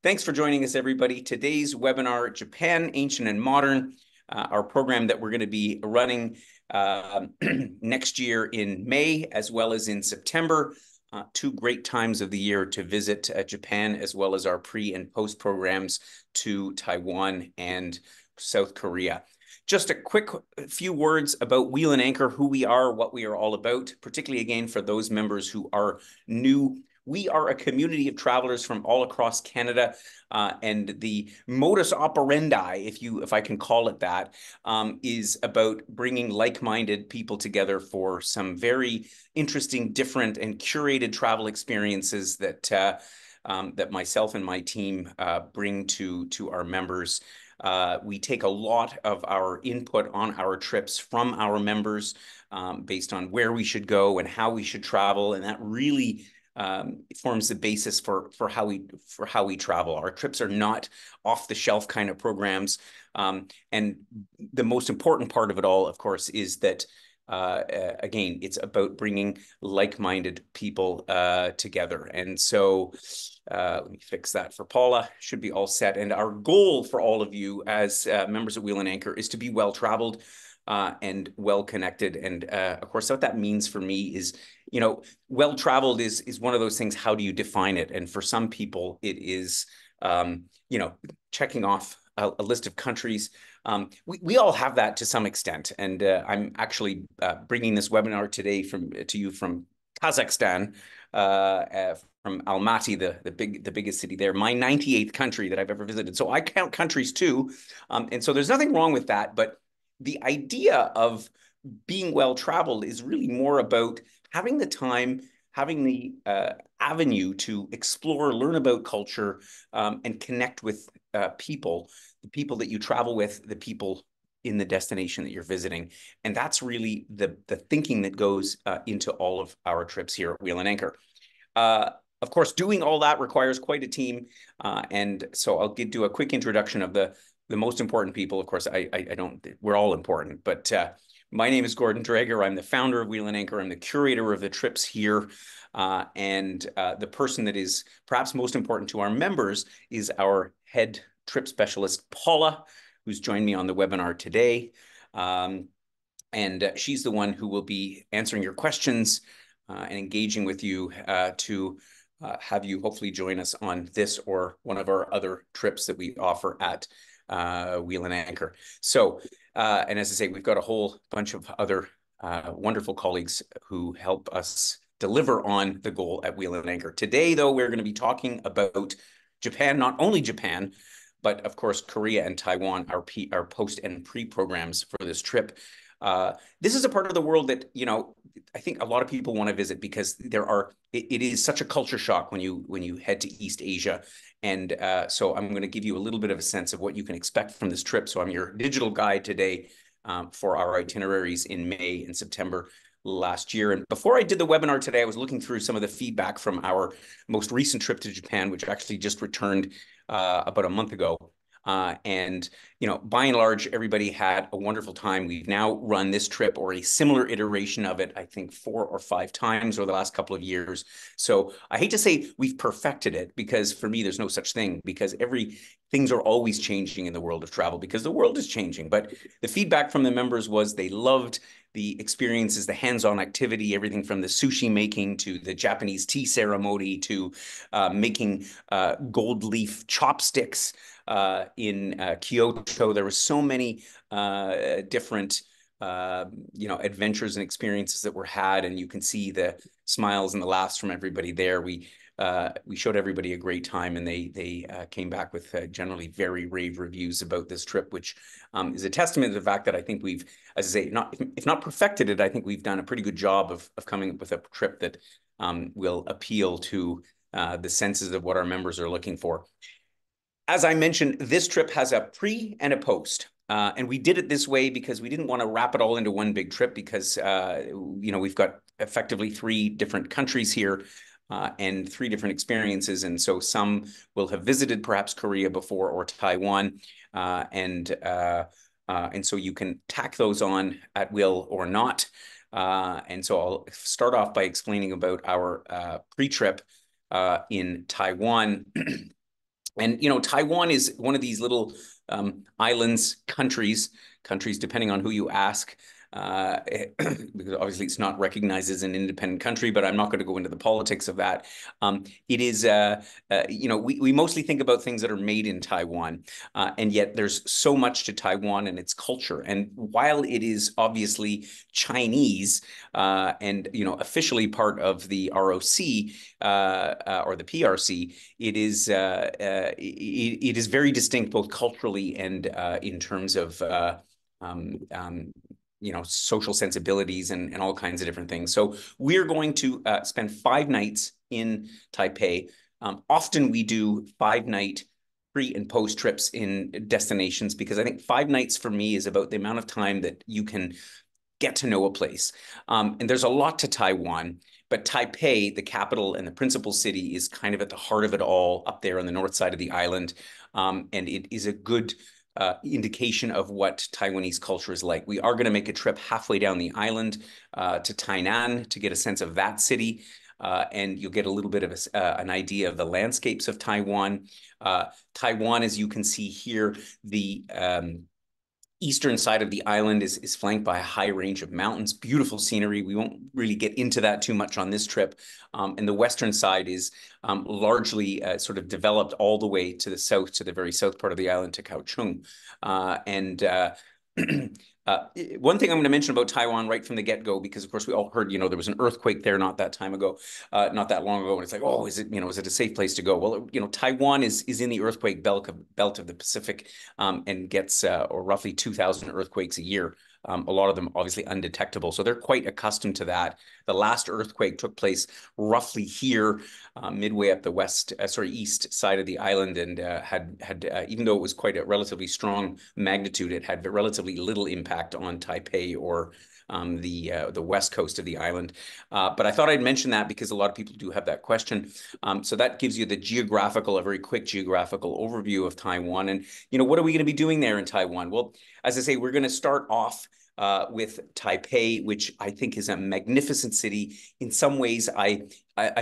Thanks for joining us, everybody. Today's webinar, Japan, Ancient and Modern, our program that we're going to be running next year in May, as well as in September. Two great times of the year to visit Japan, as well as our pre and post programs to Taiwan and South Korea. Just a quick few words about Wheel and Anchor, who we are, what we are all about, particularly again for those members who are new. We are a community of travelers from all across Canada, and the modus operandi, if I can call it that, is about bringing like-minded people together for some very interesting, different, and curated travel experiences that that myself and my team bring to our members. We take a lot of our input on our trips from our members, based on where we should go and how we should travel, and that really forms the basis for how we travel. Our trips are not off the shelf kind of programs, and the most important part of it all, of course, is that again, it's about bringing like-minded people together. And so let me fix that for Paula. Should be all set. And our goal for all of you as members of Wheel and Anchor is to be well-traveled and well-connected. And of course, what that means for me is, well-traveled is one of those things. How do you define it? And for some people, it is, checking off a list of countries. We all have that to some extent. And I'm actually bringing this webinar today to you from Kazakhstan, from Almaty, the biggest city there, my 98th country that I've ever visited. So I count countries too. And so there's nothing wrong with that. But the idea of being well-traveled is really more about having the time, having the avenue to explore, learn about culture, and connect with people, the people that you travel with, the people in the destination that you're visiting. And that's really the thinking that goes into all of our trips here at Wheel and Anchor. Of course, doing all that requires quite a team. And so I'll do a quick introduction of the most important people. Of course, we're all important, but my name is Gordon Drager. I'm the founder of Wheel and Anchor. I'm the curator of the trips here. And the person that is perhaps most important to our members is our head trip specialist, Paula, who's joined me on the webinar today. And she's the one who will be answering your questions and engaging with you to have you hopefully join us on this or one of our other trips that we offer at Wheel and Anchor. So, and as I say, we've got a whole bunch of other wonderful colleagues who help us deliver on the goal at Wheel and Anchor. Today, though, we're going to be talking about Japan, not only Japan, but of course, Korea and Taiwan, our post and pre programs for this trip. This is a part of the world that, I think a lot of people want to visit because it is such a culture shock when you head to East Asia. And so I'm going to give you a little bit of a sense of what you can expect from this trip. So I'm your digital guide today for our itineraries in May and September last year. And before I did the webinar today, I was looking through some of the feedback from our most recent trip to Japan, which actually just returned about a month ago. And, by and large, everybody had a wonderful time. We've now run this trip or a similar iteration of it, I think 4 or 5 times over the last couple of years. So I hate to say we've perfected it, because for me, there's no such thing, because things are always changing in the world of travel because the world is changing. But the feedback from the members was they loved the experiences, the hands-on activity, everything from the sushi making to the Japanese tea ceremony to making gold leaf chopsticks in Kyoto. There were so many different adventures and experiences that were had, and you can see the smiles and the laughs from everybody there. We showed everybody a great time, and they came back with generally very rave reviews about this trip, which is a testament to the fact that I think we've, as I say, if not perfected it, I think we've done a pretty good job of coming up with a trip that will appeal to the senses of what our members are looking for. As I mentioned, this trip has a pre and a post. And we did it this way because we didn't want to wrap it all into one big trip, because, we've got effectively 3 different countries here and 3 different experiences. And so some will have visited perhaps Korea before or Taiwan. And so you can tack those on at will or not. And so I'll start off by explaining about our pre-trip in Taiwan. And, Taiwan is one of these little islands, countries, depending on who you ask. Because obviously it's not recognized as an independent country, but I'm not going to go into the politics of that. It is, we mostly think about things that are made in Taiwan, and yet there's so much to Taiwan and its culture. And while it is obviously Chinese, and officially part of the ROC, or the PRC, it is very distinct both culturally and in terms of um, um, social sensibilities and all kinds of different things. So we're going to spend 5 nights in Taipei. Often we do 5 night pre and post trips in destinations, because I think 5 nights for me is about the amount of time that you can get to know a place. And there's a lot to Taiwan, but Taipei, the capital and the principal city, is kind of at the heart of it all, up there on the north side of the island. And it is a good indication of what Taiwanese culture is like. We are going to make a trip halfway down the island to Tainan to get a sense of that city. And you'll get a little bit of an idea of the landscapes of Taiwan. Taiwan, as you can see here, the eastern side of the island is flanked by a high range of mountains, beautiful scenery. We won't really get into that too much on this trip. And the western side is largely sort of developed all the way to the south, to the very south part of the island, to Kaohsiung. And one thing I'm going to mention about Taiwan right from the get-go, because of course we all heard, there was an earthquake there not that time ago, not that long ago, and it's like, oh, is it a safe place to go? Well, Taiwan is in the earthquake belt of the Pacific, and gets or roughly 2,000 earthquakes a year. A lot of them obviously undetectable, so they're quite accustomed to that. The last earthquake took place roughly here, midway up the east side of the island, and had even though it was quite a relatively strong magnitude, it had relatively little impact on Taipei or the west coast of the island. But I thought I'd mention that because a lot of people do have that question. So that gives you a very quick geographical overview of Taiwan. And, what are we going to be doing there in Taiwan? Well, as I say, we're going to start off with Taipei, which I think is a magnificent city. In some ways, I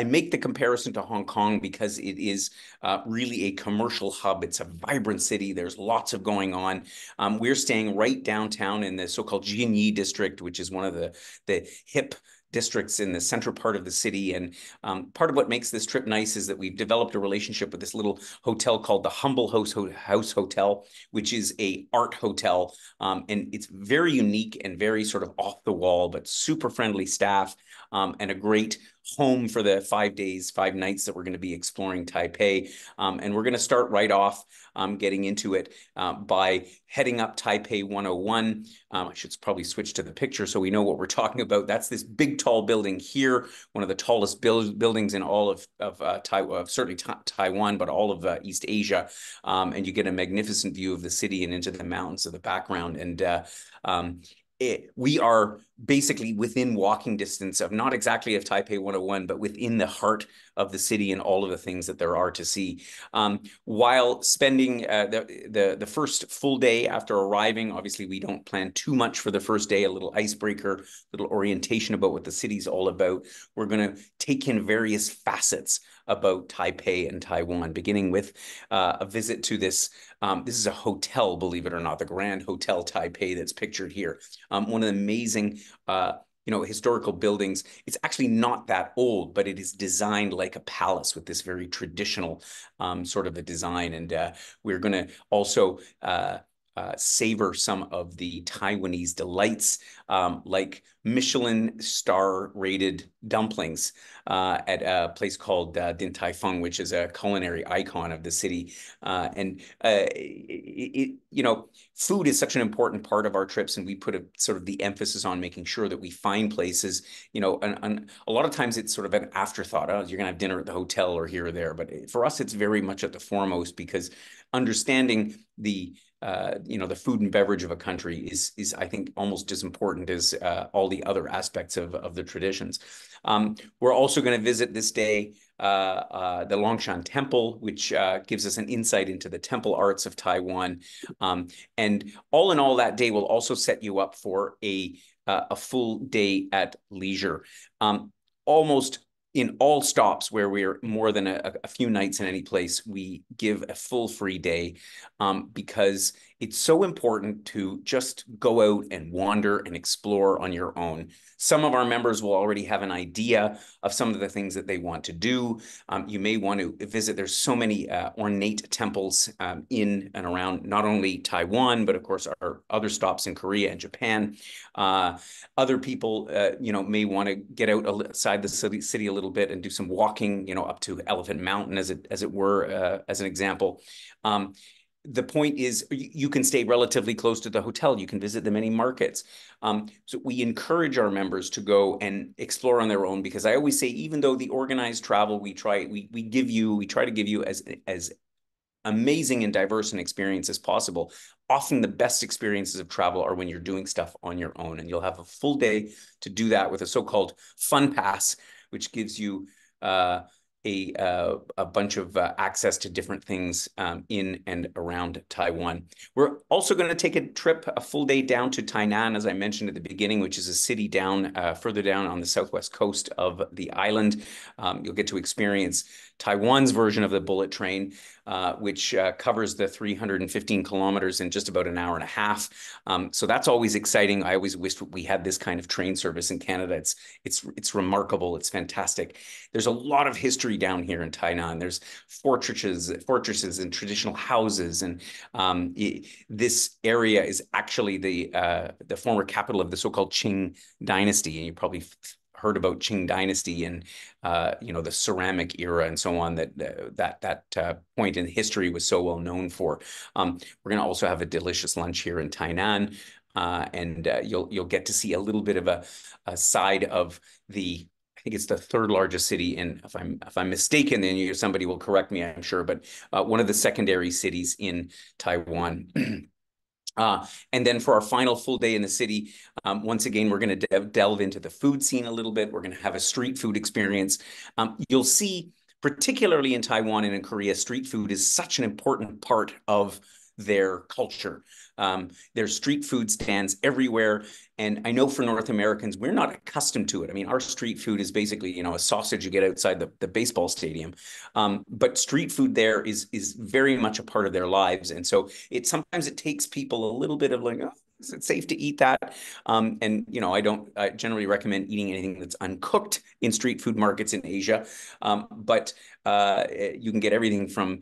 make the comparison to Hong Kong because it is really a commercial hub. It's a vibrant city. There's lots of going on. We're staying right downtown in the so-called Jinyi district, which is one of the hip districts in the central part of the city. And part of what makes this trip nice is that we've developed a relationship with this little hotel called the Humble House Hotel, which is a art hotel. And it's very unique and very sort of off the wall, but super friendly staff, and a great home for the 5 days, 5 nights that we're going to be exploring Taipei. And we're going to start right off getting into it by heading up Taipei 101. I should probably switch to the picture so we know what we're talking about. That's this big, tall building here, one of the tallest buildings in all of Taiwan, certainly Taiwan, but all of East Asia. And you get a magnificent view of the city and into the mountains of the background. And we are basically within walking distance of, not exactly of Taipei 101, but within the heart of the city and all of the things that there are to see. While spending the first full day after arriving, obviously we don't plan too much for the first day, a little icebreaker, little orientation about what the city's all about. We're going to take in various facets about Taipei and Taiwan, beginning with a visit to this. This is a hotel, believe it or not, the Grand Hotel Taipei that's pictured here. One of the amazing historical buildings. It's actually not that old, but it is designed like a palace with this very traditional sort of a design. And we're going to also savor some of the Taiwanese delights, like Michelin star rated dumplings at a place called Din Tai Fung, which is a culinary icon of the city. And food is such an important part of our trips, and we put a sort of the emphasis on making sure that we find places, and a lot of times it's sort of an afterthought. Oh, you're going to have dinner at the hotel or here or there. But for us, it's very much at the foremost, because understanding the food and beverage of a country is I think almost as important as all the other aspects of the traditions. We're also going to visit this day the Longshan Temple, which gives us an insight into the temple arts of Taiwan. And all in all, that day will also set you up for a full day at leisure. Almost in all stops where we're more than a few nights in any place, we give a full free day, because it's so important to just go out and wander and explore on your own. Some of our members will already have an idea of some of the things that they want to do. You may want to visit. There's so many ornate temples in and around not only Taiwan, but of course our other stops in Korea and Japan. Other people, may want to get outside the city a little bit and do some walking, up to Elephant Mountain, as it were, as an example. The point is, you can stay relatively close to the hotel. You can visit the many markets. So we encourage our members to go and explore on their own, because I always say, even though the organized travel, we try to give you as amazing and diverse an experience as possible. Often the best experiences of travel are when you're doing stuff on your own, and you'll have a full day to do that with a so-called fun pass, which gives you a bunch of access to different things in and around Taiwan. We're also going to take a full day down to Tainan, as I mentioned at the beginning, which is a city down further down on the southwest coast of the island. You'll get to experience Taiwan's version of the bullet train, which covers the 315 kilometers in just about an hour and a half. So that's always exciting. I always wished we had this kind of train service in Canada. It's remarkable. It's fantastic. There's a lot of history down here in Tainan. There's fortresses and traditional houses, and this area is actually the former capital of the so-called Qing dynasty, and you probably heard about Qing dynasty and the ceramic era and so on, that point in history was so well known for. We're going to also have a delicious lunch here in Tainan, and you'll get to see a little bit of a side of I think it's the third largest city in, if I'm mistaken, then somebody will correct me, I'm sure, but one of the secondary cities in Taiwan. And then for our final full day in the city, once again, we're going to delve into the food scene a little bit. We're going to have a street food experience. You'll see, particularly in Taiwan and in Korea, street food is such an important part of their culture. There's street food stands everywhere. And I know for North Americans, we're not accustomed to it. I mean, our street food is basically, a sausage you get outside the baseball stadium. But street food there is very much a part of their lives. And so sometimes it takes people a little bit of like, oh, is it safe to eat that? I generally recommend eating anything that's uncooked in street food markets in Asia. But you can get everything from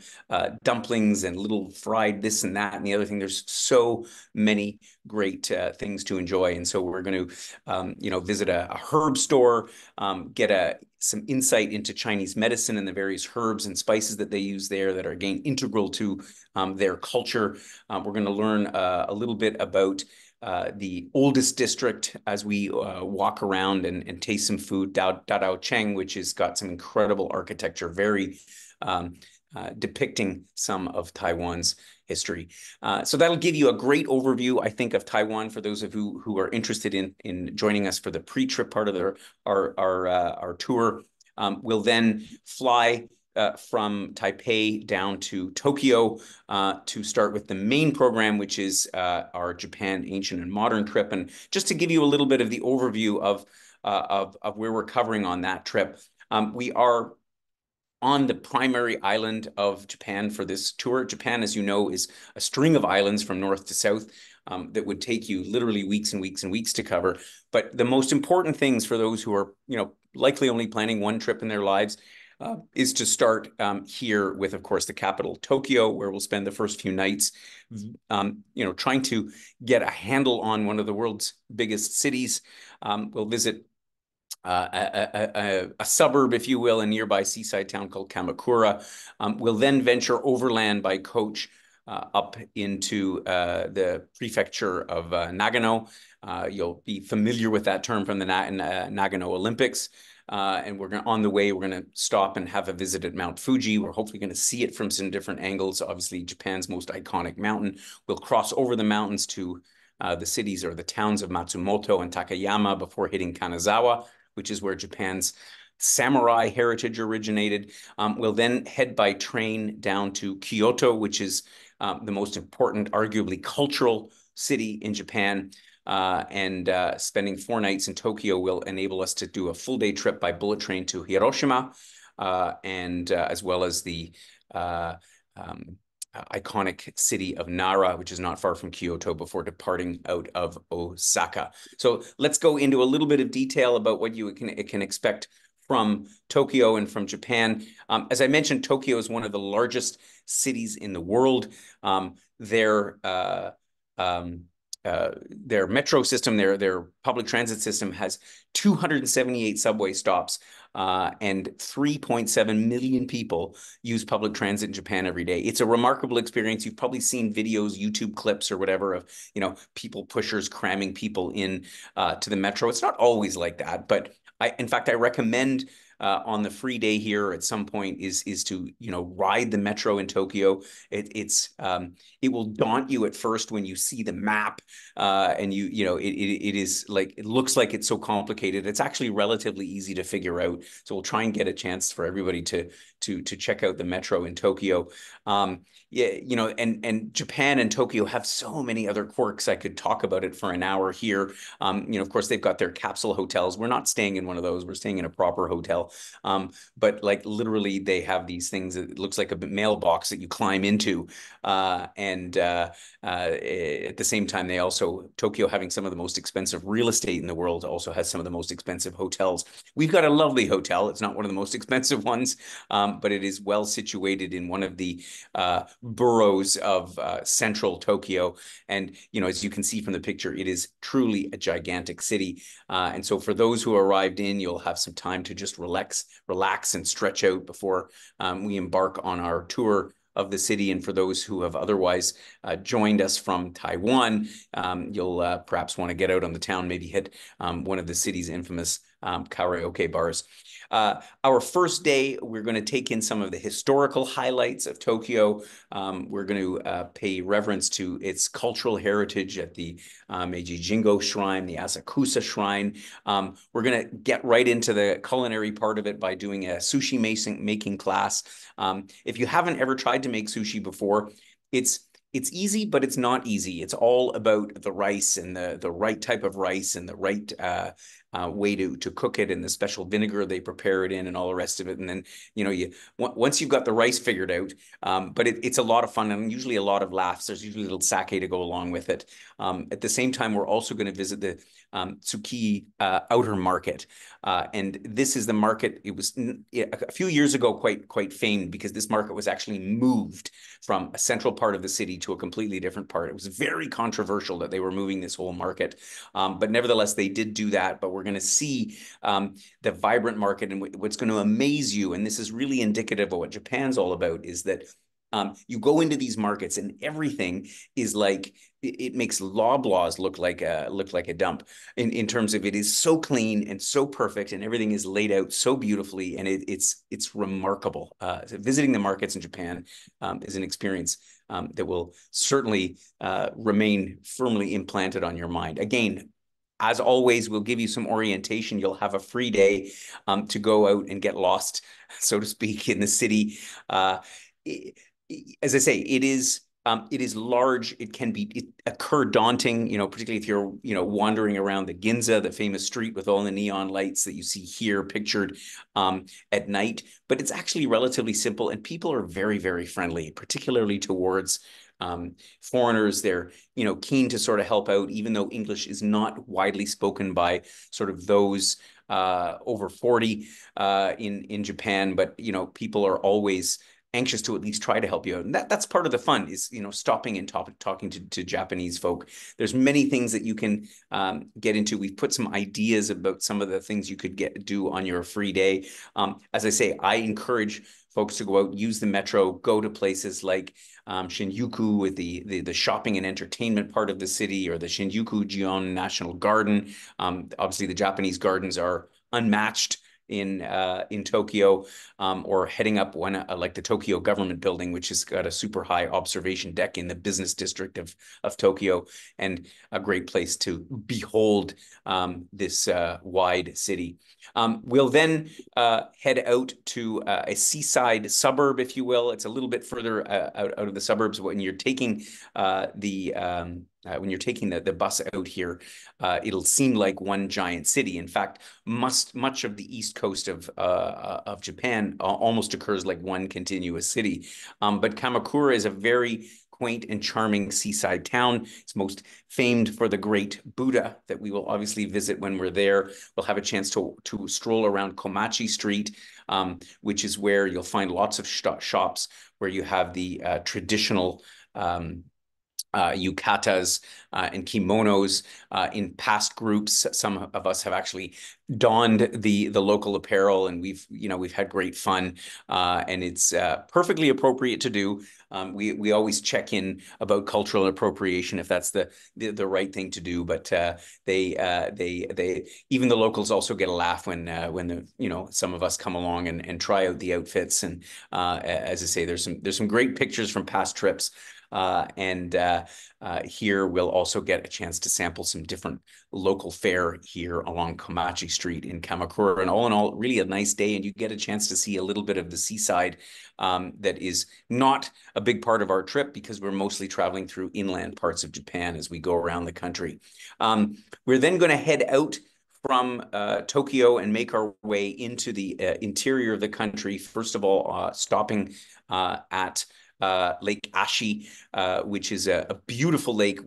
dumplings and little fried this and that and the other thing. There's so many great things to enjoy. And so we're going to, visit a herb store, get some insight into Chinese medicine and the various herbs and spices that they use there that are, again, integral to their culture. We're going to learn a little bit about the oldest district as we walk around and taste some food, Dao Cheng, which has got some incredible architecture, very depicting some of Taiwan's history. So that'll give you a great overview, I think, of Taiwan for those of you who are interested in joining us for the pre-trip part of our tour. We'll then fly from Taipei down to Tokyo to start with the main program, which is our Japan Ancient and Modern trip. And just to give you a little bit of the overview of where we're covering on that trip, we are on the primary island of Japan for this tour. Japan, as you know, is a string of islands from north to south that would take you literally weeks and weeks and weeks to cover. But the most important things for those who are, likely only planning one trip in their lives is to start here with, of course, the capital, Tokyo, where we'll spend the first few nights, trying to get a handle on one of the world's biggest cities. We'll visit a suburb, if you will, a nearby seaside town called Kamakura. We'll then venture overland by coach up into the prefecture of Nagano. You'll be familiar with that term from the Nagano Olympics. And on the way, we're going to stop and have a visit at Mount Fuji. We're hopefully going to see it from some different angles. Obviously, Japan's most iconic mountain. We'll cross over the mountains to the cities or the towns of Matsumoto and Takayama before hitting Kanazawa, which is where Japan's samurai heritage originated. We'll then head by train down to Kyoto, which is the most important, arguably cultural city in Japan. and spending 4 nights in Tokyo will enable us to do a full day trip by bullet train to Hiroshima, and as well as the um, iconic city of Nara, which is not far from Kyoto, before departing out of Osaka. So let's go into a little bit of detail about what you can expect from Tokyo and from Japan. As I mentioned, Tokyo is one of the largest cities in the world. Their metro system, their public transit system has 278 subway stops, and 3.7 million people use public transit in Japan every day. It's a remarkable experience. You've probably seen videos, YouTube clips or whatever of, people pushers cramming people in to the metro. It's not always like that, but in fact, I recommend on the free day here at some point is to ride the metro in Tokyo. It will daunt you at first when you see the map, and it is like, it looks like it's so complicated. It's actually relatively easy to figure out. So we'll try and get a chance for everybody to check out the metro in Tokyo. Yeah, and Japan and Tokyo have so many other quirks. I could talk about it for an hour here. Of course, they've got their capsule hotels. We're not staying in one of those. We're staying in a proper hotel. But like literally, they have these things that looks like a mailbox that you climb into. And at the same time, Tokyo, having some of the most expensive real estate in the world, also has some of the most expensive hotels. We've got a lovely hotel. It's not one of the most expensive ones, but it is well situated in one of the boroughs of central Tokyo. And, as you can see from the picture, it is truly a gigantic city. And so for those who arrived in, you'll have some time to just relax and stretch out before we embark on our tour of the city. And for those who have otherwise joined us from Taiwan, you'll perhaps want to get out on the town, maybe hit one of the city's infamous karaoke bars. Our first day, we're going to take in some of the historical highlights of Tokyo. We're going to pay reverence to its cultural heritage at the Meiji Jingo Shrine, the Asakusa Shrine. We're going to get right into the culinary part of it by doing a sushi making class. If you haven't ever tried to make sushi before, it's easy, but it's not easy. It's all about the rice and the right type of rice and the right way to cook it, and the special vinegar they prepare it in, and all the rest of it. And then once you've got the rice figured out, but it's a lot of fun and usually a lot of laughs. There's usually a little sake to go along with it. At the same time, we're also going to visit the Tsuki outer market, and this is the market. It was a few years ago quite famed because this market was actually moved from a central part of the city to a completely different part. It was very controversial that they were moving this whole market, but nevertheless they did do that. But we're going to see the vibrant market, and what's going to amaze you, and this is really indicative of what Japan's all about, is that you go into these markets and everything is like, it makes Loblaws look like a dump in terms of, it is so clean and so perfect, and everything is laid out so beautifully, and it's remarkable. So visiting the markets in Japan is an experience that will certainly remain firmly implanted on your mind. Again, as always, we'll give you some orientation. You'll have a free day to go out and get lost, so to speak, in the city. As I say, it is large. It can occur daunting, particularly if you're, wandering around the Ginza, the famous street with all the neon lights that you see here pictured at night. But it's actually relatively simple, and people are very, very friendly, particularly towards foreigners. They're, keen to sort of help out, even though English is not widely spoken by sort of those over 40 in Japan. But, people are always anxious to at least try to help you out. And that's part of the fun, is, stopping and talking to Japanese folk. There's many things that you can get into. We've put some ideas about some of the things you could do on your free day. As I say, I encourage folks to go out, use the metro, go to places like Shinjuku, with the shopping and entertainment part of the city, or the Shinjuku Gion National Garden. Obviously, the Japanese gardens are unmatched in Tokyo, or heading up one like the Tokyo Government Building, which has got a super high observation deck in the business district of Tokyo, and a great place to behold this wide city. We'll then head out to a seaside suburb, if you will. It's a little bit further out of the suburbs. When you're taking the when you're taking the bus out here, it'll seem like one giant city. In fact, much of the east coast of Japan almost occurs like one continuous city. But Kamakura is a very quaint and charming seaside town. It's most famed for the great Buddha that we will obviously visit when we're there. We'll have a chance to stroll around Komachi Street, which is where you'll find lots of shops where you have the traditional yukatas and kimonos in past groups. Some of us have actually donned the local apparel, and we've had great fun, and it's perfectly appropriate to do. We always check in about cultural appropriation if that's the right thing to do. But they even the locals also get a laugh when some of us come along and try out the outfits. And as I say, there's some great pictures from past trips. And here we'll also get a chance to sample some different local fare here along Komachi Street in Kamakura. And all in all, really a nice day, and you get a chance to see a little bit of the seaside that is not a big part of our trip because we're mostly traveling through inland parts of Japan as we go around the country. We're then going to head out from Tokyo and make our way into the interior of the country. First of all, stopping at Lake Ashi, which is a beautiful lake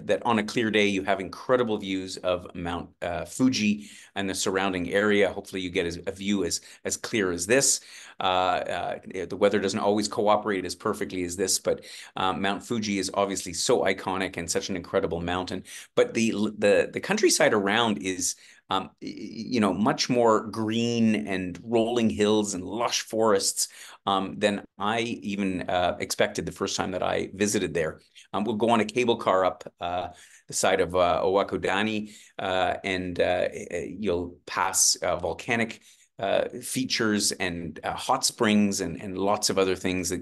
that on a clear day you have incredible views of Mount Fuji and the surrounding area. Hopefully you get a view as clear as this. The weather doesn't always cooperate as perfectly as this, but Mount Fuji is obviously so iconic and such an incredible mountain. But the countryside around is much more green and rolling hills and lush forests than I even expected the first time that I visited there. We'll go on a cable car up the side of Owakudani, and you'll pass volcanic features and hot springs and lots of other things that,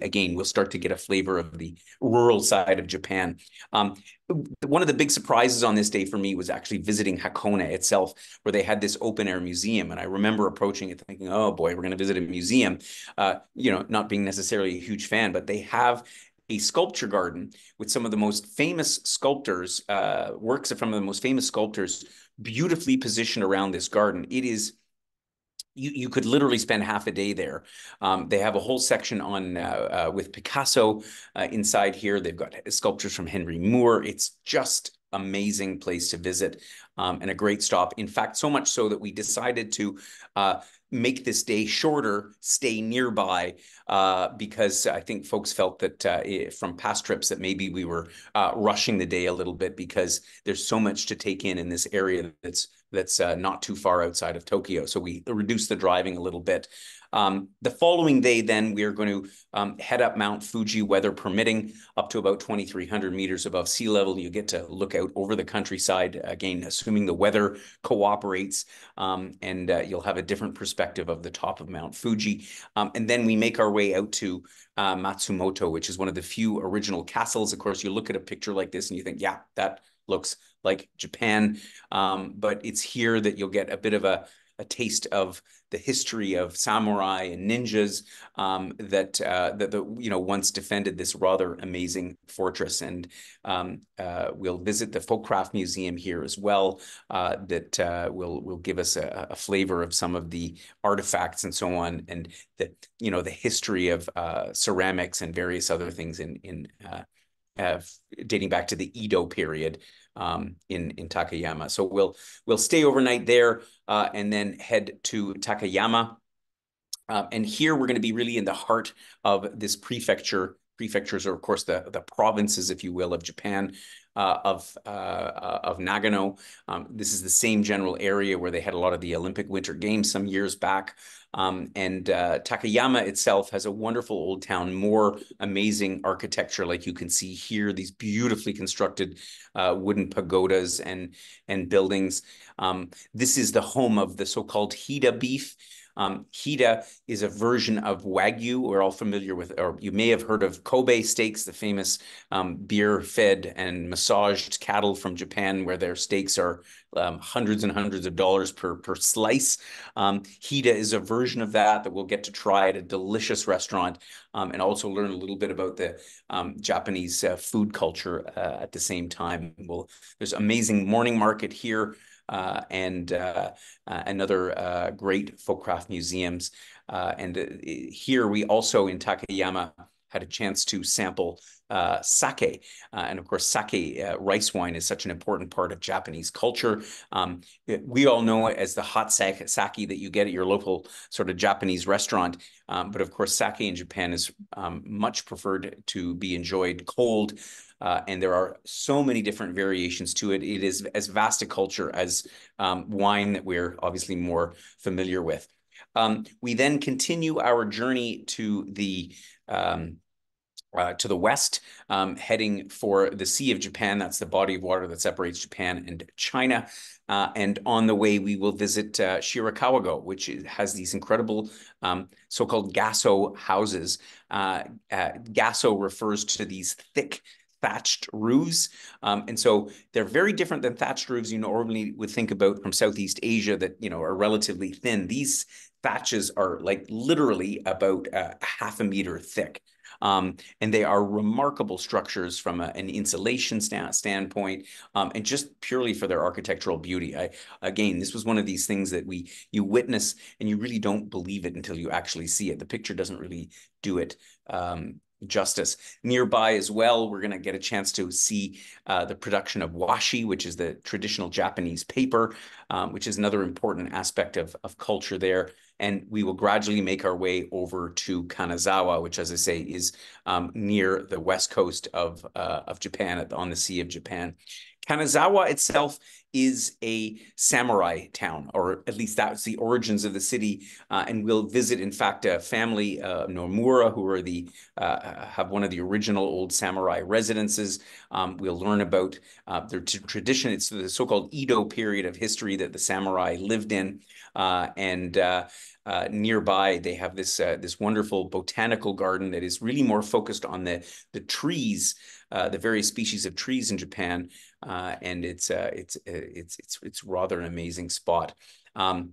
again, we'll start to get a flavor of the rural side of Japan. One of the big surprises on this day for me was actually visiting Hakone itself, where they had this open air museum. And I remember approaching it thinking, oh boy, we're going to visit a museum, not being necessarily a huge fan, but they have a sculpture garden with some of the most famous sculptors, works from the most famous sculptors, beautifully positioned around this garden. It is you could literally spend half a day there. They have a whole section on with Picasso inside here. They've got sculptures from Henry Moore. It's just amazing place to visit, and a great stop. In fact, so much so that we decided to make this day shorter, stay nearby, because I think folks felt that from past trips that maybe we were rushing the day a little bit because there's so much to take in this area that's not too far outside of Tokyo. So we reduced the driving a little bit. The following day, then, we are going to head up Mount Fuji, weather permitting, up to about 2,300 meters above sea level. You get to look out over the countryside, again, assuming the weather cooperates, and you'll have a different perspective of the top of Mount Fuji. And then we make our way out to Matsumoto, which is one of the few original castles. Of course, you look at a picture like this and you think, yeah, that looks like Japan. But it's here that you'll get a bit of a taste of the history of samurai and ninjas that once defended this rather amazing fortress. And we'll visit the Folkcraft Museum here as well, that will give us a flavor of some of the artifacts and so on, and the history of ceramics and various other things in dating back to the Edo period in Takayama. So we'll stay overnight there and then head to Takayama. And here we're going to be really in the heart of this prefecture. Prefectures are, of course, the provinces, if you will, of Japan, of Nagano. This is the same general area where they had a lot of the Olympic Winter Games some years back. And Takayama itself has a wonderful old town, more amazing architecture, like you can see here, these beautifully constructed wooden pagodas and buildings. This is the home of the so-called Hida beef. Hida is a version of Wagyu. We're all familiar with, or you may have heard of Kobe steaks, the famous beer-fed and dressaged cattle from Japan, where their steaks are hundreds and hundreds of dollars per slice. Hida is a version of that we'll get to try at a delicious restaurant, and also learn a little bit about the Japanese food culture at the same time. There's amazing morning market here, and another great folk craft museums. And here we also in Takayama had a chance to sample sake. And of course, sake, rice wine, is such an important part of Japanese culture. We all know it as the hot sake that you get at your local sort of Japanese restaurant. But of course, sake in Japan is much preferred to be enjoyed cold. And there are so many different variations to it. It is as vast a culture as wine that we're obviously more familiar with. We then continue our journey to the west, heading for the Sea of Japan. That's the body of water that separates Japan and China. And on the way, we will visit Shirakawa-go, which has these incredible so-called gasso houses. Gasso refers to these thick thatched roofs. And so they're very different than thatched roofs you normally would think about from Southeast Asia that, are relatively thin. These thatches are like literally about half a meter thick. And they are remarkable structures from an insulation standpoint, and just purely for their architectural beauty. Again, this was one of these things that you witness and you really don't believe it until you actually see it. The picture doesn't really do it justice. Nearby as well, we're going to get a chance to see the production of washi, which is the traditional Japanese paper, which is another important aspect of culture there. And we will gradually make our way over to Kanazawa, which, as I say, is near the west coast of Japan, on the Sea of Japan. Kanazawa itself is a samurai town, or at least that's the origins of the city. And we'll visit, in fact, a family, Nomura, who are have one of the original old samurai residences. We'll learn about their tradition. It's the so-called Edo period of history that the samurai lived in. Nearby, they have this wonderful botanical garden that is really more focused on the trees, the various species of trees in Japan, and it's rather an amazing spot.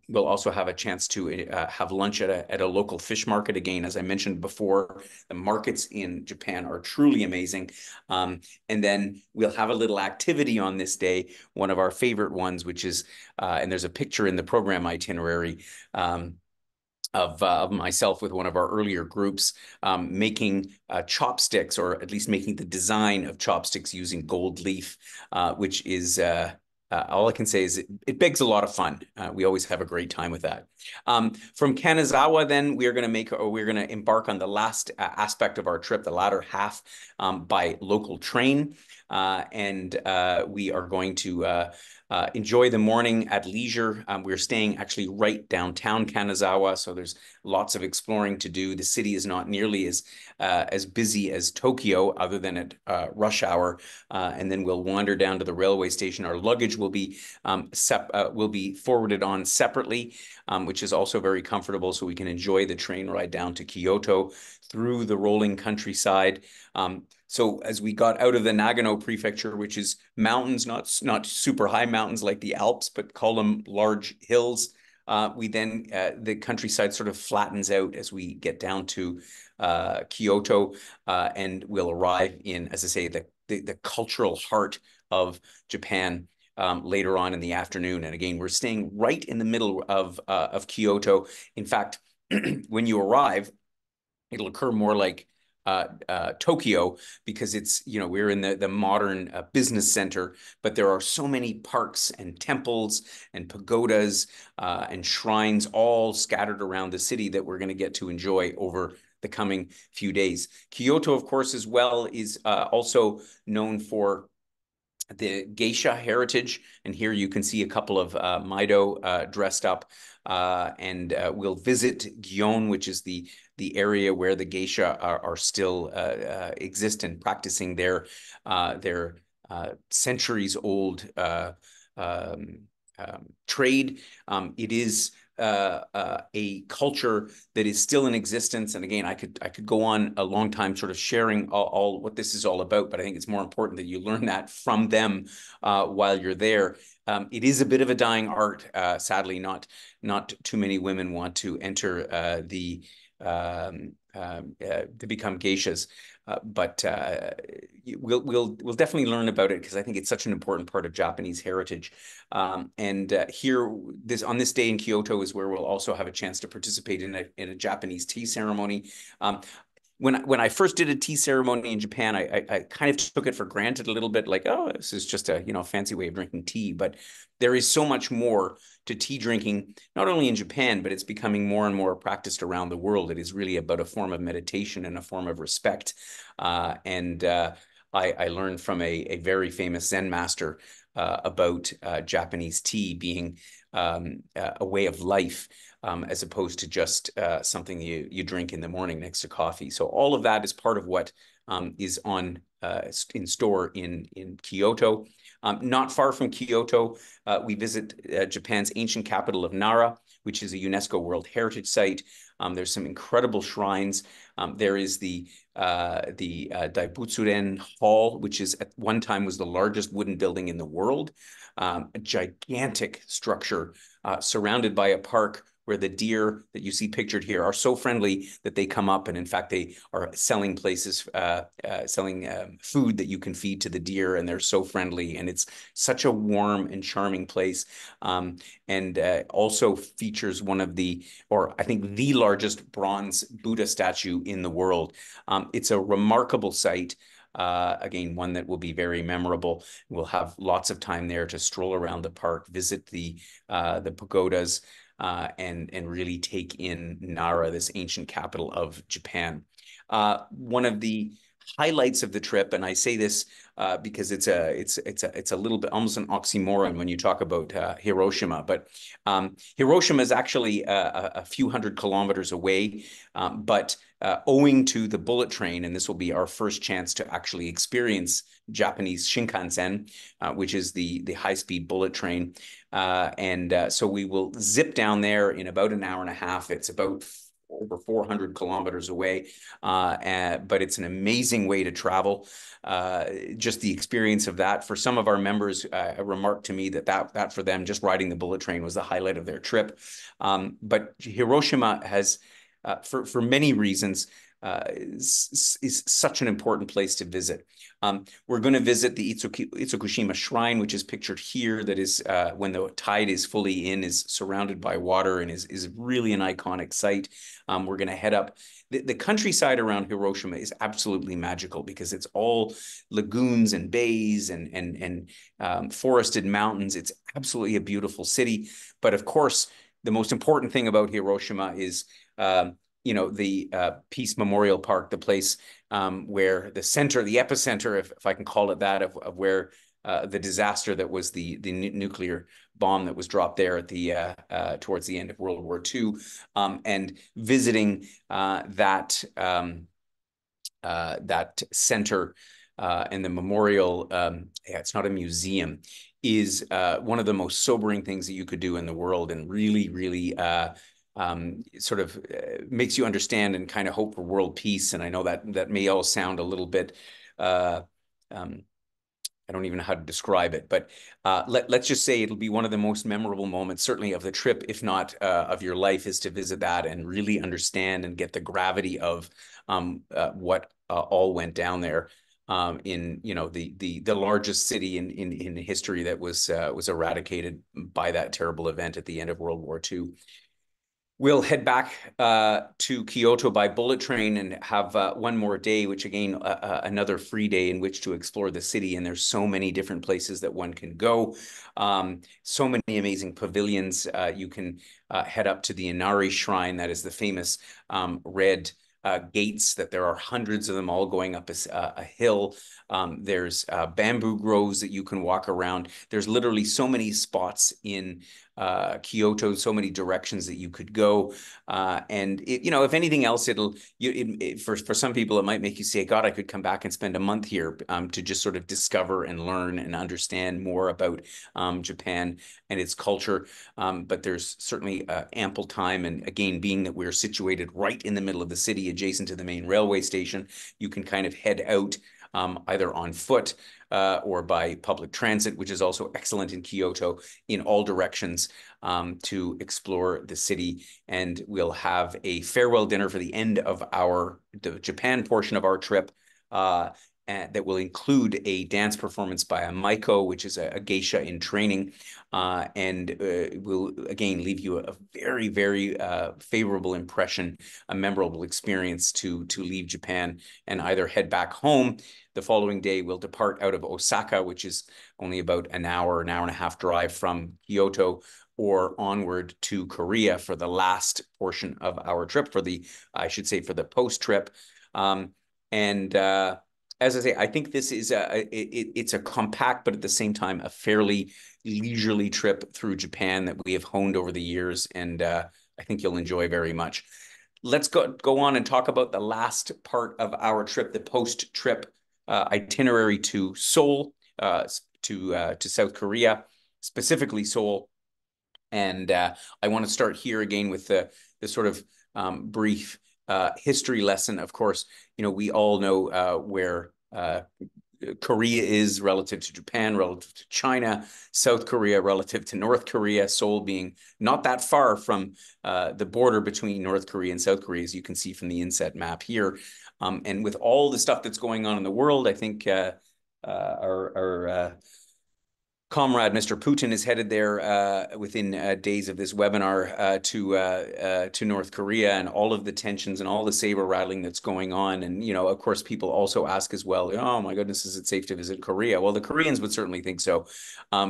We'll also have a chance to have lunch at a local fish market. Again, as I mentioned before, the markets in Japan are truly amazing. And then we'll have a little activity on this day, one of our favorite ones, which is, and there's a picture in the program itinerary, of myself with one of our earlier groups, making chopsticks, or at least making the design of chopsticks using gold leaf, which is all I can say is it begs a lot of fun. We always have a great time with that. From Kanazawa, then we're going to embark on the last aspect of our trip, the latter half, by local train, and we are going to enjoy the morning at leisure. We're staying actually right downtown Kanazawa, so there's lots of exploring to do. The city is not nearly as busy as Tokyo, other than at rush hour. And then we'll wander down to the railway station. Our luggage will be forwarded on separately, which is also very comfortable, so we can enjoy the train ride down to Kyoto through the rolling countryside. So as we got out of the Nagano prefecture, which is mountains, not super high mountains like the Alps, but call them large hills, we then, the countryside sort of flattens out as we get down to Kyoto, and we'll arrive in, as I say, the cultural heart of Japan later on in the afternoon. And again, we're staying right in the middle of Kyoto. In fact, when you arrive, it'll occur more like Tokyo, because it's, we're in the modern business center, but there are so many parks and temples and pagodas and shrines all scattered around the city that we're going to get to enjoy over the coming few days. Kyoto, of course, as well, is also known for the geisha heritage. And here you can see a couple of Maido dressed up. And we'll visit Gion, which is the area where the geisha are still exist and practicing their centuries old trade. It is a culture that is still in existence. And again, I could go on a long time sort of sharing all what this is all about, but I think it's more important that you learn that from them while you're there. It is a bit of a dying art. Sadly, not too many women want to enter to become geishas. But we'll definitely learn about it because I think it's such an important part of Japanese heritage. And here, on this day in Kyoto is where we'll also have a chance to participate in a Japanese tea ceremony. When I first did a tea ceremony in Japan, I kind of took it for granted a little bit, like, oh, this is just a fancy way of drinking tea. But there is so much more to tea drinking, not only in Japan, but it's becoming more and more practiced around the world. It is really about a form of meditation and a form of respect. And I learned from a very famous Zen master about Japanese tea being a way of life. As opposed to just something you drink in the morning next to coffee. So all of that is part of what is in store in Kyoto. Not far from Kyoto, we visit Japan's ancient capital of Nara, which is a UNESCO World Heritage Site. There's some incredible shrines. There is the Daibutsuren Hall, which is at one time was the largest wooden building in the world. A gigantic structure surrounded by a park where the deer that you see pictured here are so friendly that they come up, and in fact they are selling food that you can feed to the deer, and they're so friendly, and it's such a warm and charming place. And also features one of or I think the largest bronze Buddha statue in the world. It's a remarkable site. Again, one that will be very memorable. We'll have lots of time there to stroll around the park, visit the pagodas, and really take in Nara, this ancient capital of Japan. One of the highlights of the trip, and I say this because it's a little bit almost an oxymoron when you talk about Hiroshima, but Hiroshima is actually a few hundred kilometers away, but owing to the bullet train, and this will be our first chance to actually experience Japanese Shinkansen, which is the high-speed bullet train. So we will zip down there in about an hour and a half. It's about over 400 kilometers away, but it's an amazing way to travel. Just the experience of that for some of our members remarked to me that for them, just riding the bullet train was the highlight of their trip. But Hiroshima has, for many reasons, is such an important place to visit. We're going to visit the Itsukushima Shrine, which is pictured here, that is, when the tide is fully in, is surrounded by water and is really an iconic site. We're going to head up. The countryside around Hiroshima is absolutely magical because it's all lagoons and bays and forested mountains. It's absolutely a beautiful city. But of course, the most important thing about Hiroshima is the Peace Memorial Park, the place where the epicenter, if I can call it that, of where the disaster that was the nuclear bomb that was dropped there at towards the end of World War II, and visiting that center and the memorial. It's not a museum, is one of the most sobering things that you could do in the world, and really, really sort of makes you understand and kind of hope for world peace. And I know that may all sound a little bit, I don't even know how to describe it, but let's just say it'll be one of the most memorable moments, certainly of the trip, if not of your life, is to visit that and really understand and get the gravity of what all went down there in the largest city in history that was eradicated by that terrible event at the end of World War II. We'll head back to Kyoto by bullet train and have one more day, which again, another free day in which to explore the city. And there's so many different places that one can go. So many amazing pavilions. You can head up to the Inari Shrine. That is the famous red gates, that there are hundreds of them all going up a hill. There's bamboo groves that you can walk around. There's literally so many spots in Kyoto, so many directions that you could go. And if anything else, for some people, it might make you say, God, I could come back and spend a month here to just sort of discover and learn and understand more about Japan and its culture. But there's certainly ample time. And again, being that we're situated right in the middle of the city, adjacent to the main railway station, you can kind of head out either on foot or by public transit, which is also excellent in Kyoto, in all directions to explore the city. And we'll have a farewell dinner for the end of the Japan portion of our trip. That will include a dance performance by a maiko, which is a geisha in training, and will again leave you a very, very favorable impression, a memorable experience to leave Japan and either head back home. The following day, we'll depart out of Osaka, which is only about an hour and a half drive from Kyoto, or onward to Korea for the last portion of our trip, I should say, for the post-trip. And as I say, I think this is it's a compact, but at the same time, a fairly leisurely trip through Japan that we have honed over the years, and I think you'll enjoy very much. Let's go on and talk about the last part of our trip, the post-trip itinerary to Seoul, to South Korea, specifically Seoul. And I want to start here again with the sort of brief history lesson. Of course, we all know where Korea is relative to Japan, relative to China, South Korea relative to North Korea, Seoul being not that far from the border between North Korea and South Korea, as you can see from the inset map here. And with all the stuff that's going on in the world, I think our comrade, Mr. Putin, is headed there within days of this webinar to North Korea, and all of the tensions and all the saber rattling that's going on. And, of course, people also ask as well, oh, my goodness, is it safe to visit Korea? Well, the Koreans would certainly think so,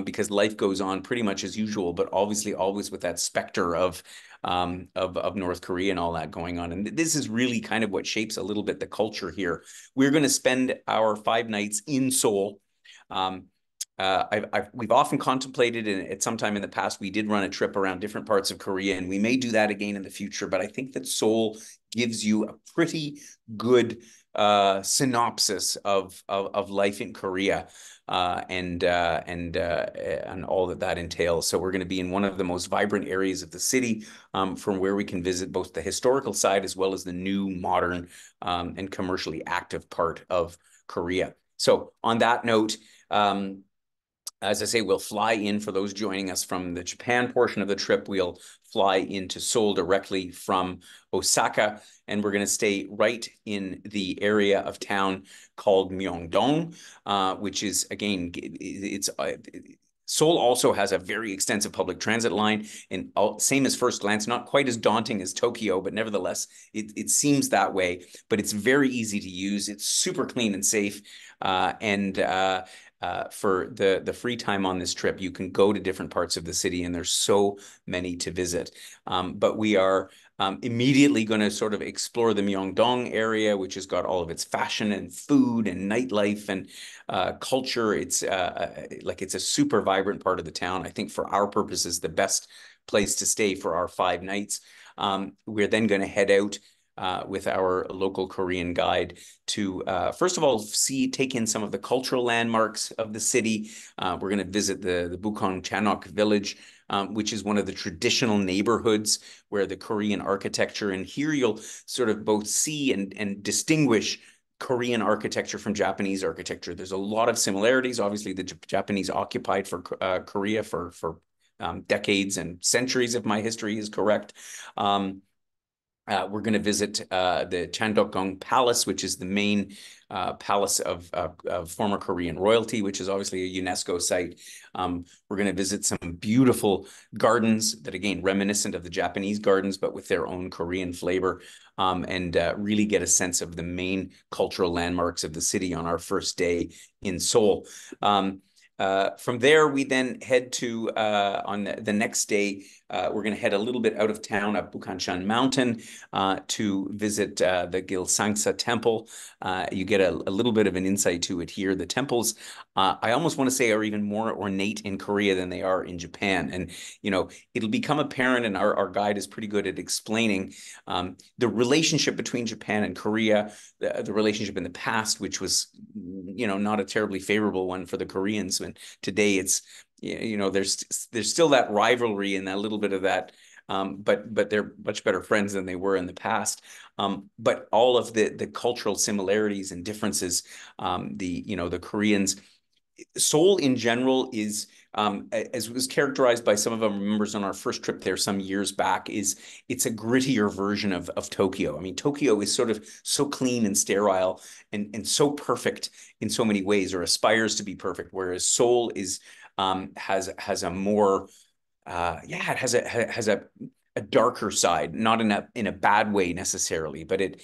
because life goes on pretty much as usual, but obviously always with that specter of North Korea and all that going on. And this is really kind of what shapes a little bit the culture here. We're going to spend our 5 nights in Seoul. We've often contemplated, and at some time in the past, we did run a trip around different parts of Korea, and we may do that again in the future. But I think that Seoul gives you a pretty good synopsis of life in Korea and all that entails. So we're going to be in one of the most vibrant areas of the city, from where we can visit both the historical side as well as the new, modern, and commercially active part of Korea. So on that note, as I say, we'll fly in. For those joining us from the Japan portion of the trip, we'll fly into Seoul directly from Osaka, and we're going to stay right in the area of town called Myeongdong, which is, again, Seoul also has a very extensive public transit line, and same as first glance, not quite as daunting as Tokyo, but nevertheless, it seems that way. But it's very easy to use. It's super clean and safe, for the free time on this trip, you can go to different parts of the city, and there's so many to visit. But we are immediately going to sort of explore the Myeongdong area, which has got all of its fashion and food and nightlife and culture. It's it's a super vibrant part of the town. I think for our purposes, the best place to stay for our 5 nights. We're then going to head out with our local Korean guide to, first of all, take in some of the cultural landmarks of the city. We're going to visit the Bukong Chanok village, which is one of the traditional neighborhoods where the Korean architecture, and here you'll sort of both see and distinguish Korean architecture from Japanese architecture. There's a lot of similarities. Obviously, the Japanese occupied for Korea for decades and centuries, if my history is correct. We're going to visit the Chandokgung Palace, which is the main palace of former Korean royalty, which is obviously a UNESCO site. We're going to visit some beautiful gardens that, again, reminiscent of the Japanese gardens, but with their own Korean flavor, and really get a sense of the main cultural landmarks of the city on our first day in Seoul. From there, we then head to, on the next day, we're going to head a little bit out of town up Bukhanshan Mountain to visit the Gilsangsa Temple. You get a little bit of an insight to it here. The temples, I almost want to say, are even more ornate in Korea than they are in Japan. And, it'll become apparent, and our guide is pretty good at explaining the relationship between Japan and Korea, the relationship in the past, which was, not a terribly favorable one for the Koreans. And today it's, there's still that rivalry and that little bit of that, but they're much better friends than they were in the past. But all of the cultural similarities and differences, the Koreans, Seoul in general is, as was characterized by some of our members on our first trip there some years back, it's a grittier version of Tokyo. I mean, Tokyo is sort of so clean and sterile and so perfect in so many ways, or aspires to be perfect, whereas Seoul is has a more it has a darker side, not in a bad way necessarily, but it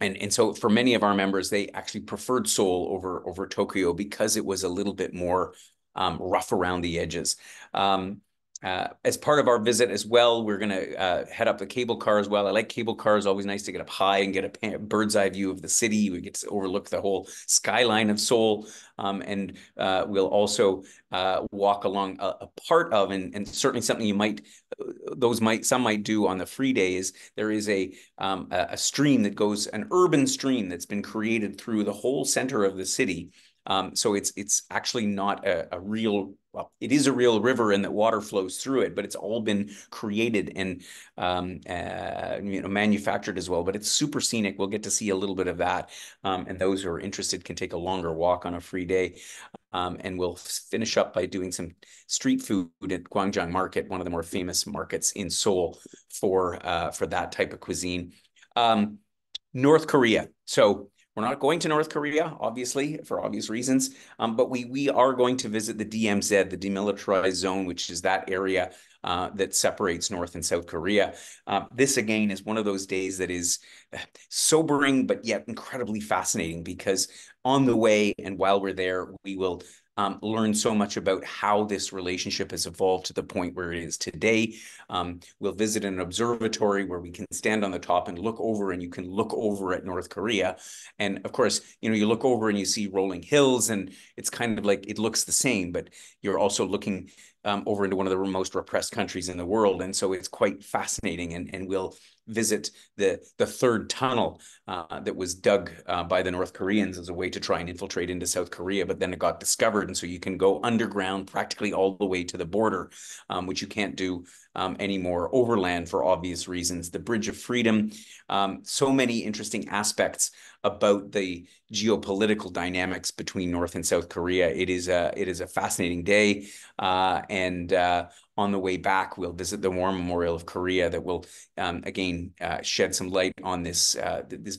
and so for many of our members, they actually preferred Seoul over Tokyo because it was a little bit more rough around the edges. As part of our visit as well, we're going to head up the cable car as well. I like cable cars. Always nice to get up high and get a bird's eye view of the city. We get to overlook the whole skyline of Seoul. And we'll also walk along a part of, and certainly something some might do on the free days. There is a stream that goes, an urban stream that's been created through the whole center of the city. So it's actually not a real, well, it is a real river and that water flows through it, but it's all been created and manufactured as well. But it's super scenic. We'll get to see a little bit of that, and those who are interested can take a longer walk on a free day. And we'll finish up by doing some street food at Gwangjang Market, one of the more famous markets in Seoul for that type of cuisine. North Korea. So we're not going to North Korea, obviously, for obvious reasons, but we are going to visit the DMZ, the Demilitarized Zone, which is that area that separates North and South Korea. This, again, is one of those days that is sobering, but yet incredibly fascinating, because on the way and while we're there, we will learn so much about how this relationship has evolved to the point where it is today. We'll visit an observatory where we can stand on the top and look over, and you can look over at North Korea. And of course, you look over and you see rolling hills, and it's kind of like it looks the same, but you're also looking over into one of the most repressed countries in the world. And so it's quite fascinating. And we'll visit the third tunnel that was dug by the North Koreans as a way to try and infiltrate into South Korea, but then it got discovered. And so you can go underground practically all the way to the border, which you can't do anymore overland for obvious reasons. The Bridge of Freedom, so many interesting aspects about the geopolitical dynamics between North and South Korea. It is a fascinating day. And on the way back, we'll visit the War Memorial of Korea that will, again, shed some light on this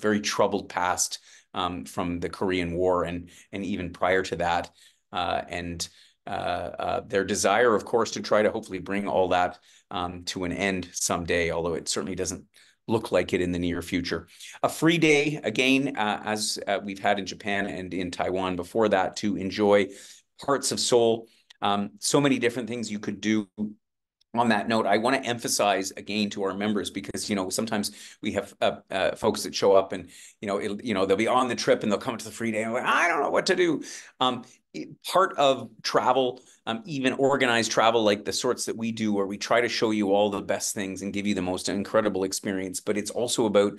very troubled past from the Korean War and even prior to that. And their desire, of course, to try to hopefully bring all that to an end someday, although it certainly doesn't look like it in the near future. A free day, again, as we've had in Japan and in Taiwan before that, to enjoy parts of Seoul. So many different things you could do. On that note, I want to emphasize again to our members, because sometimes we have folks that show up and they'll be on the trip and they'll come to the free day and like, I don't know what to do. Part of travel, even organized travel like the sorts that we do, where we try to show you all the best things and give you the most incredible experience, but it's also about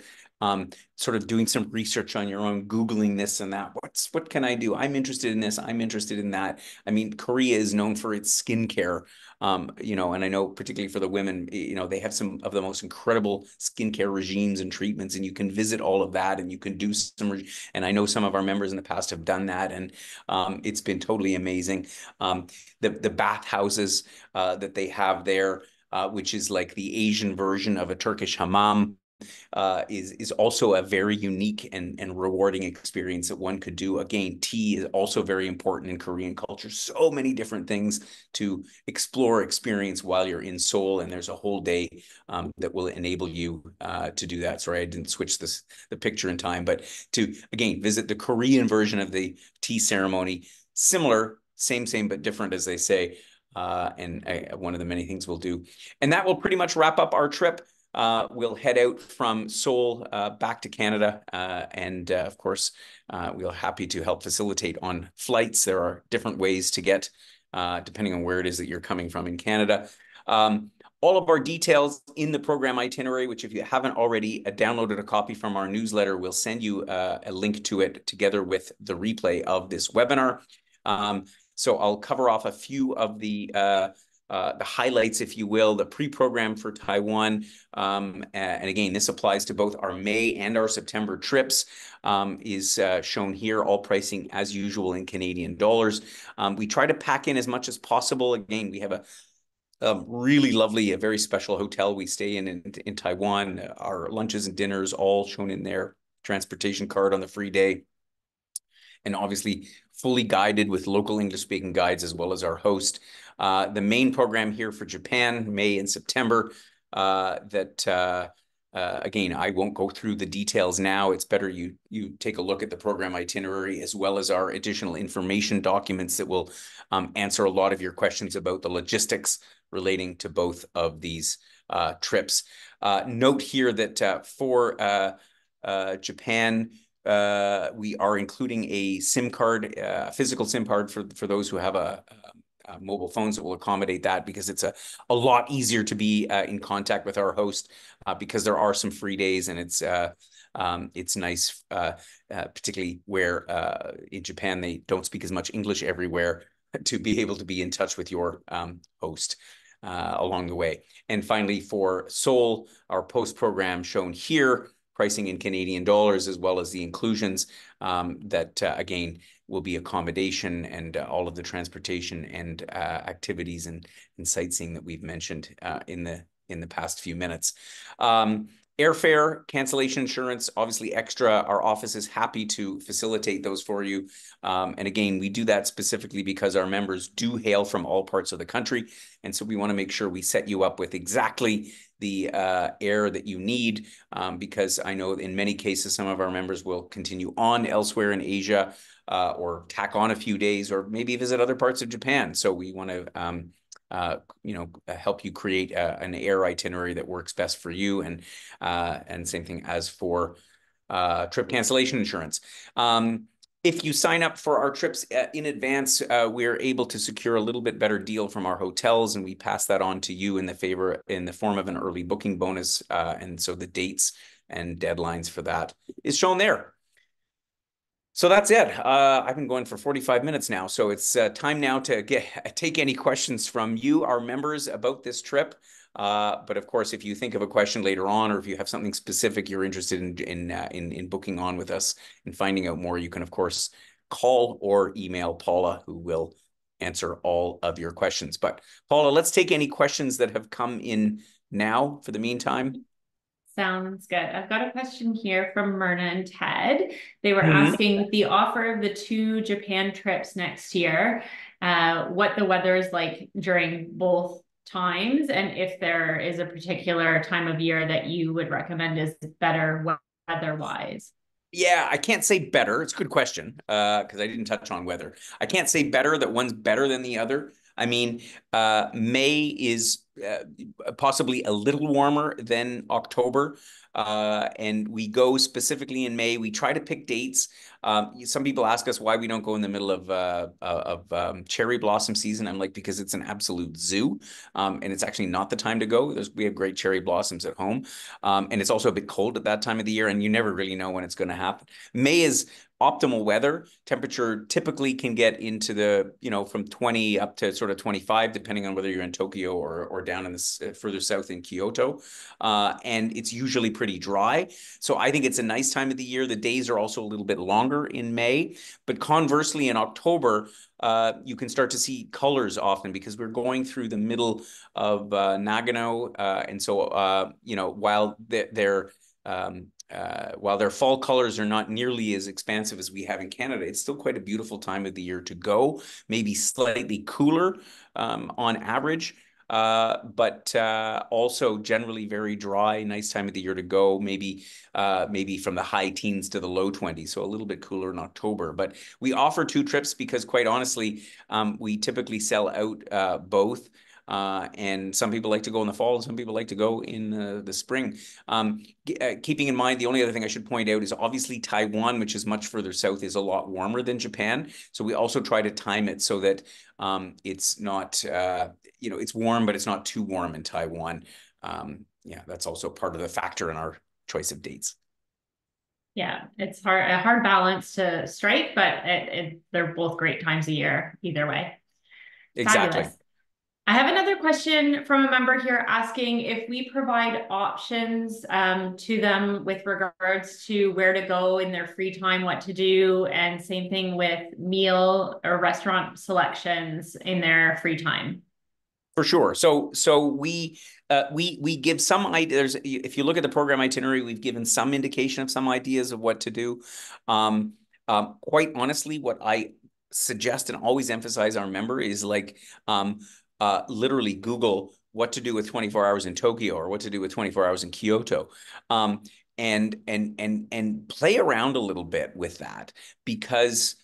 sort of doing some research on your own, Googling this and that. What can I do? I'm interested in this. I'm interested in that. I mean, Korea is known for its skincare, and I know particularly for the women, they have some of the most incredible skincare regimes and treatments, and you can visit all of that, and you can do some, and I know some of our members in the past have done that, and it's been totally amazing. The bathhouses that they have there, which is like the Asian version of a Turkish hammam, is also a very unique and rewarding experience that one could do. Again, tea is also very important in Korean culture. So many different things to explore, experience while you're in Seoul, and there's a whole day that will enable you to do that. Sorry, I didn't switch the picture in time, but to, again, visit the Korean version of the tea ceremony. similar, same, but different, as they say. One of the many things we'll do. And that will pretty much wrap up our trip. We'll head out from Seoul back to Canada. Of course, we're happy to help facilitate on flights. There are different ways to get, depending on where it is that you're coming from in Canada. All of our details in the program itinerary, which if you haven't already downloaded a copy from our newsletter, we'll send you a link to it together with the replay of this webinar. So I'll cover off a few of the highlights, if you will, the pre-program for Taiwan. And again, this applies to both our May and our September trips, is shown here, all pricing as usual in Canadian dollars. We try to pack in as much as possible. Again, we have a really lovely, a very special hotel we stay in Taiwan. Our lunches and dinners all shown in there, transportation card on the free day, and obviously fully guided with local English-speaking guides as well as our host. The main program here for Japan, May and September, again, I won't go through the details now. It's better you take a look at the program itinerary as well as our additional information documents that will answer a lot of your questions about the logistics relating to both of these trips. Note here that for Japan, we are including a SIM card, a physical SIM card for those who have a mobile phones that will accommodate that, because it's a lot easier to be in contact with our host because there are some free days, and it's nice, particularly where in Japan they don't speak as much English everywhere, to be able to be in touch with your host along the way. And finally, for Seoul, our post program shown here, pricing in Canadian dollars, as well as the inclusions that, again, will be accommodation and all of the transportation and activities and sightseeing that we've mentioned in the past few minutes. Airfare, cancellation insurance, obviously extra. Our office is happy to facilitate those for you. And again, we do that specifically because our members do hail from all parts of the country. And so we want to make sure we set you up with exactly the air that you need, because I know in many cases, some of our members will continue on elsewhere in Asia or tack on a few days or maybe visit other parts of Japan. So we want to help you create an air itinerary that works best for you, and same thing as for trip cancellation insurance. If you sign up for our trips in advance, we're able to secure a little bit better deal from our hotels, and we pass that on to you in the form of an early booking bonus. And so the dates and deadlines for that is shown there. So that's it. I've been going for 45 minutes now, so it's time now to take any questions from you, our members, about this trip. But of course, if you think of a question later on, or if you have something specific you're interested in booking on with us and finding out more, you can of course call or email Paula, who will answer all of your questions. But Paula, let's take any questions that have come in now for the meantime. Sounds good. I've got a question here from Myrna and Ted. They were asking the offer of the 2 Japan trips next year, what the weather is like during both times, and if there is a particular time of year that you would recommend is better weather-wise. Yeah, I can't say better. It's a good question because I didn't touch on weather. I can't say better that one's better than the other. I mean, May is possibly a little warmer than October, and we go specifically in May. We try to pick dates. Some people ask us why we don't go in the middle of cherry blossom season. I'm like, because it's an absolute zoo, and it's actually not the time to go. We have great cherry blossoms at home, and it's also a bit cold at that time of the year, and you never really know when it's going to happen. May is optimal weather. Temperature typically can get into the, from 20 up to sort of 25, depending on whether you're in Tokyo or down in the further south in Kyoto. And it's usually pretty dry. So I think it's a nice time of the year. The days are also a little bit longer in May, but conversely in October, you can start to see colors often because we're going through the middle of Nagano. And so, while their fall colors are not nearly as expansive as we have in Canada, it's still quite a beautiful time of the year to go, maybe slightly cooler on average. but also generally very dry, nice time of the year to go, maybe from the high teens to the low 20s, so a little bit cooler in October. But we offer two trips because quite honestly, we typically sell out both. And some people like to go in the fall, and some people like to go in the spring. Keeping in mind, the only other thing I should point out is obviously Taiwan, which is much further south, is a lot warmer than Japan. So we also try to time it so that it's not, it's warm, but it's not too warm in Taiwan. Yeah, that's also part of the factor in our choice of dates. Yeah, it's a hard balance to strike, but they're both great times of year either way. Exactly. Fabulous. I have another question from a member here asking if we provide options to them with regards to where to go in their free time, what to do, and same thing with meal or restaurant selections in their free time. For sure. So we give some ideas. If you look at the program itinerary, we've given some indication of some ideas of what to do. Um, quite honestly, what I suggest and always emphasize our member is like literally Google what to do with 24 hours in Tokyo or what to do with 24 hours in Kyoto. Um, and play around a little bit with that because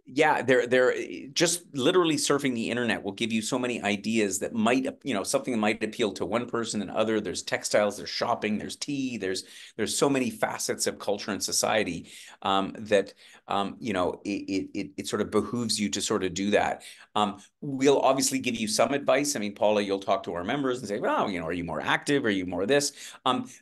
yeah, they're just literally surfing the internet will give you so many ideas that might, something that might appeal to one person and other. There's textiles, there's shopping, there's tea, there's so many facets of culture and society that it sort of behooves you to sort of do that. We'll obviously give you some advice. I mean, Paula, you'll talk to our members and say, well, are you more active? Are you more this?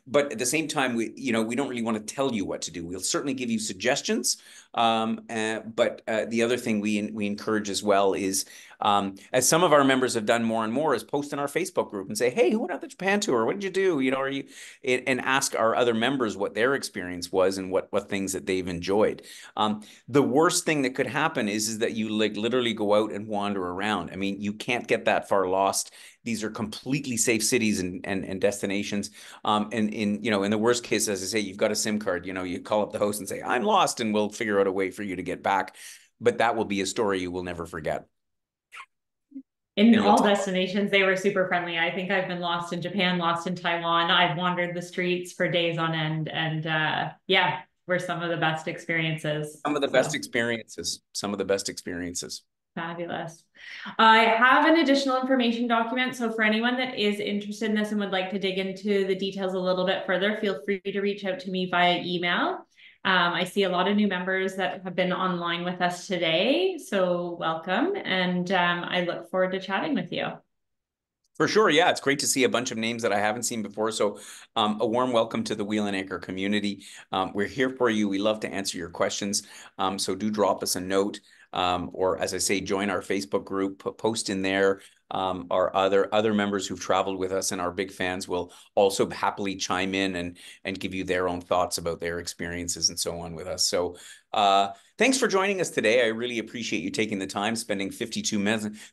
But at the same time, we don't really want to tell you what to do. We'll certainly give you suggestions. But the other thing we encourage as well is, as some of our members have done more and more, is post in our Facebook group and say, "Hey, who went on the Japan tour? What did you do? Are you?" And ask our other members what their experience was and what things that they've enjoyed. The worst thing that could happen is that you like literally go out and wander around. I mean, you can't get that far lost. These are completely safe cities and destinations. And in the worst case, as I say, you've got a SIM card. You call up the host and say, "I'm lost," and we'll figure out a way for you to get back. But that will be a story you will never forget. In And you'll all tell. destinations, they were super friendly. I think I've been lost in Japan, lost in Taiwan. I've wandered the streets for days on end, and yeah, were some of the best experiences. Some of the best So. experiences. Some of the best experiences. Fabulous. I have an additional information document. So for anyone that is interested in this and would like to dig into the details a little bit further, feel free to reach out to me via email. I see a lot of new members that have been online with us today. So welcome. And I look forward to chatting with you. For sure. Yeah, it's great to see a bunch of names that I haven't seen before. So a warm welcome to the Wheel and Anchor community. We're here for you. We love to answer your questions. So do drop us a note, or as I say, join our Facebook group, post in there. Our other members who've traveled with us and our big fans will also happily chime in and give you their own thoughts about their experiences and so on with us. So thanks for joining us today. I really appreciate you taking the time, spending 52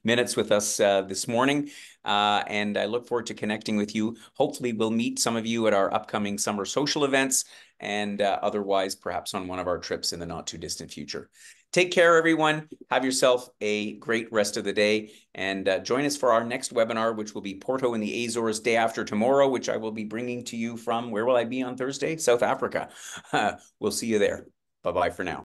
minutes with us this morning. And I look forward to connecting with you. Hopefully, we'll meet some of you at our upcoming summer social events and otherwise perhaps on one of our trips in the not too distant future. Take care, everyone. Have yourself a great rest of the day and join us for our next webinar, which will be Porto in the Azores day after tomorrow, which I will be bringing to you from, where will I be on Thursday? South Africa. We'll see you there. Bye-bye for now.